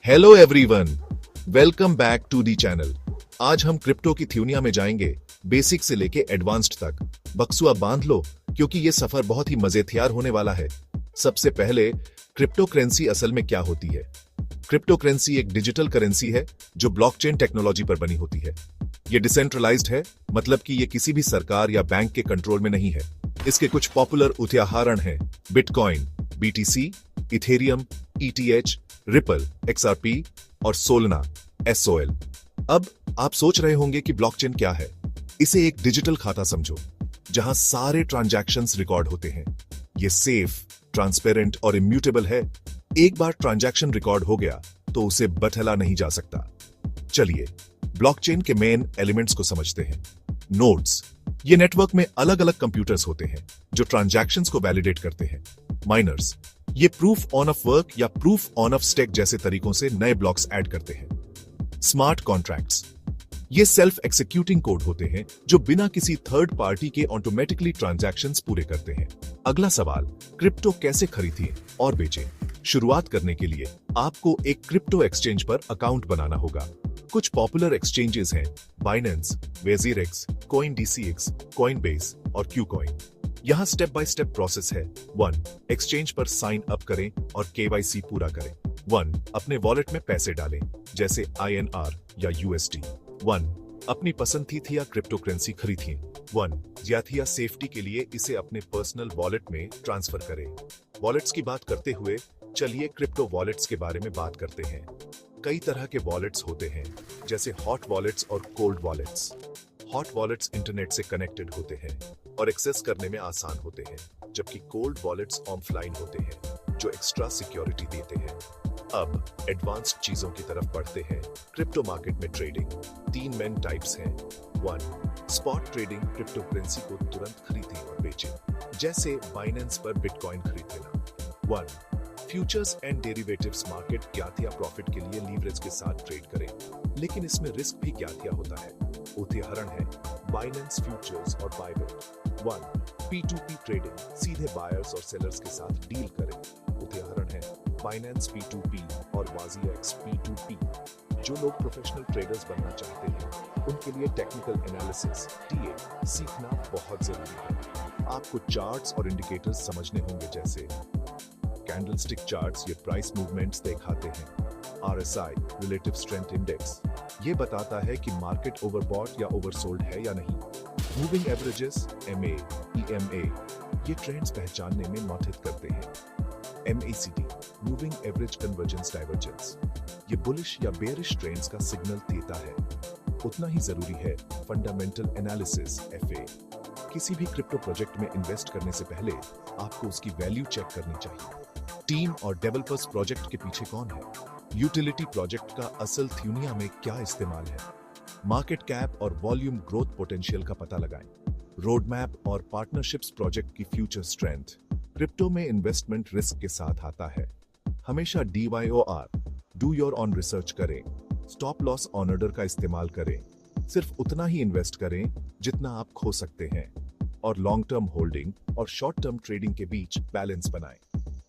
Hello everyone, welcome back to the channel. आज हम crypto की थ्योनिया में जाएंगे, बेसिक से लेके एडवांस्ड तक। बक्सुआ बांध लो क्योंकि ये सफर बहुत ही मजेदार होने वाला है। सबसे पहले क्रिप्टो करेंसी असल में क्या होती है? क्रिप्टो करेंसी एक डिजिटल करेंसी है जो ब्लॉकचेन टेक्नोलॉजी पर बनी होती है। ये डिसेंट्रलाइज्ड है, मतलब कि ये किसी भी सरकार या बैंक के कंट्रोल में नहीं है। इसके कुछ पॉपुलर उदाहरण हैं bitcoin, BTC, Ethereum, ETH, ripple, XRP और सोलना, एसओएल। अब आप सोच रहे होंगे कि ब्लॉकचेन क्या है। इसे एक डिजिटल खाता समझो जहां सारे ट्रांजैक्शंस रिकॉर्ड होते हैं। ये सेफ, ट्रांसपेरेंट और इम्यूटेबल है। एक बार ट्रांजैक्शन रिकॉर्ड हो गया तो उसे बदला नहीं जा सकता। चलिए ब्लॉकचेन के मेन एलिमेंट्स को समझते हैं। नोड्स, ये नेटवर्क में अलग अलग कंप्यूटर्स होते हैं जो ट्रांजैक्शंस को वैलिडेट करते हैं। माइनर्स, ये प्रूफ ऑन ऑफ वर्क या प्रूफ ऑन ऑफ स्टेक जैसे तरीकों से नए ब्लॉक्स ऐड करते हैं। स्मार्ट कॉन्ट्रैक्ट्स, ये सेल्फ एक्सिक्यूटिंग कोड होते हैं जो बिना किसी थर्ड पार्टी के ऑटोमेटिकली ट्रांजैक्शंस पूरे करते हैं। अगला सवाल, क्रिप्टो कैसे खरीदें और बेचें? शुरुआत करने के लिए आपको एक क्रिप्टो एक्सचेंज पर अकाउंट बनाना होगा। कुछ पॉपुलर एक्सचेंजेस हैं बाइनेंस, वेजीरेक्स, कॉइन डीसीएक्स, कॉइनबेस और क्यूकॉइन। यहां स्टेप बाय स्टेप प्रोसेस है। 1. एक्सचेंज पर साइन अप करें और केवाईसी पूरा करें। 1. अपने वॉलेट में पैसे डालें जैसे INR या USD। 1. अपनी पसंद थी या क्रिप्टो करेंसी खरीदिए। 1. या सेफ्टी के लिए इसे अपने पर्सनल वॉलेट में ट्रांसफर करें। वॉलेट्स की बात करते हुए चलिए क्रिप्टो वॉलेट्स के बारे में बात करते हैं। कई तरह के वॉलेट्स होते हैं जैसे हॉट वॉलेट्स और cold wallets. Hot wallets internet से कनेक्टेड होते हैं और एक्सेस करने में आसान होते हैं, जबकि कोल्ड वॉलेट्स ऑफलाइन होते हैं जो एक्स्ट्रा सिक्योरिटी देते हैं। अब एडवांस्ड चीजों की तरफ बढ़ते हैं। क्रिप्टो मार्केट में ट्रेडिंग 3 मेन टाइप्स हैं। 1. स्पॉट ट्रेडिंग, क्रिप्टो करेंसी को तुरंत खरीदें और बेचें, जैसे बाइनेंस पर बिटकॉइन खरीद लेना। 1. फ्यूचर्स एंड डेरिवेटिव्स मार्केट ज्ञातिया प्रॉफिट के लिए लीवरेज के साथ ट्रेड करें, लेकिन इसमें रिस्क भी ज्ञातिया होता है। उदाहरण है बाइनेंस फ्यूचर्स और बाइबिट। 1. P2P ट्रेडिंग, सीधे बायर्स और सेलर्स के साथ डील करें। उदाहरण है बाइनेंस P2P और वाजीएक्स P2P। जो लोग प्रोफेशनल ट्रेडर्स बनना चाहते हैं उनके लिए टेक्निकल एनालिसिस TA सीखना बहुत जरूरी है। आपको चार्ट्स और इंडिकेटर्स समझने होंगे, जैसे कैंडलस्टिक चार्ट्स, ये प्राइस मूवमेंट्स दिखाते हैं। RSI रिलेटिव स्ट्रेंथ इंडेक्स, ये बताता है कि मार्केट ओवरबॉट या ओवरसोल्ड है या नहीं। मूविंग एवरेजेस MA, EMA, ये ट्रेंड्स पहचानने में मदद करते हैं। MACD moving average convergence divergence, ये बुलिश या बेयरिश ट्रेंड्स का सिग्नल देता है। उतना ही जरूरी है फंडामेंटल एनालिसिस FA। किसी भी क्रिप्टो प्रोजेक्ट में इन्वेस्ट करने से पहले आपको उसकी वैल्यू चेक करनी चाहिए। टीम और डेवलपर्स प्रोजेक्ट के पीछे कौन है? यूटिलिटी प्रोजेक्ट का असल थ्योनिया में क्या इस्तेमाल है? मार्केट कैप और वॉल्यूम ग्रोथ पोटेंशियल का पता लगाएं। रोड मैप और पार्टनरशिप्स प्रोजेक्ट की फ्यूचर स्ट्रेंथ। क्रिप्टो में इन्वेस्टमेंट रिस्क के साथ आता है। हमेशा DYOR do your on research करें। स्टॉप लॉस ऑन ऑर्डर का इस्तेमाल करें। सिर्फ उतना ही इन्वेस्ट करें जितना आप खो सकते हैं, और लॉन्ग टर्म होल्डिंग और शॉर्ट टर्म ट्रेडिंग के बीच बैलेंस बनाएं।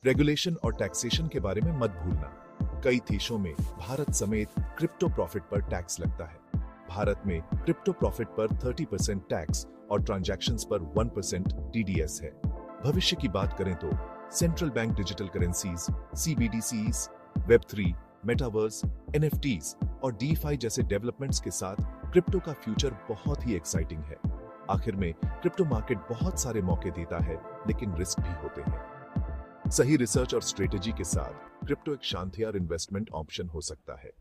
रेगुलेशन और टैक्सेशन के बारे में मत भूलना। कई देशों में, भारत समेत, क्रिप्टो प्रॉफिट पर टैक्स लगता है। भारत में क्रिप्टो प्रॉफिट पर 30% टैक्स और ट्रांजैक्शंस पर 1% TDS है। भविष्य की बात करें तो central bank digital currencies, CBDCs, Web3, metaverse, NFTs और DeFi जैसे डेवलपमेंट्स के साथ क्रिप्टो का फ्यूचर बहुत ही एक्साइटिंग है। आखिर में क्रिप्टो मार्केट बहुत सारे मौके देता है, लेकिन रिस्क भी होते हैं। सही रिसर्च और स्ट्रेटेजी के साथ क्रिप्टो एक शानदार इन्वेस्टमेंट ऑप्शन हो सकता है।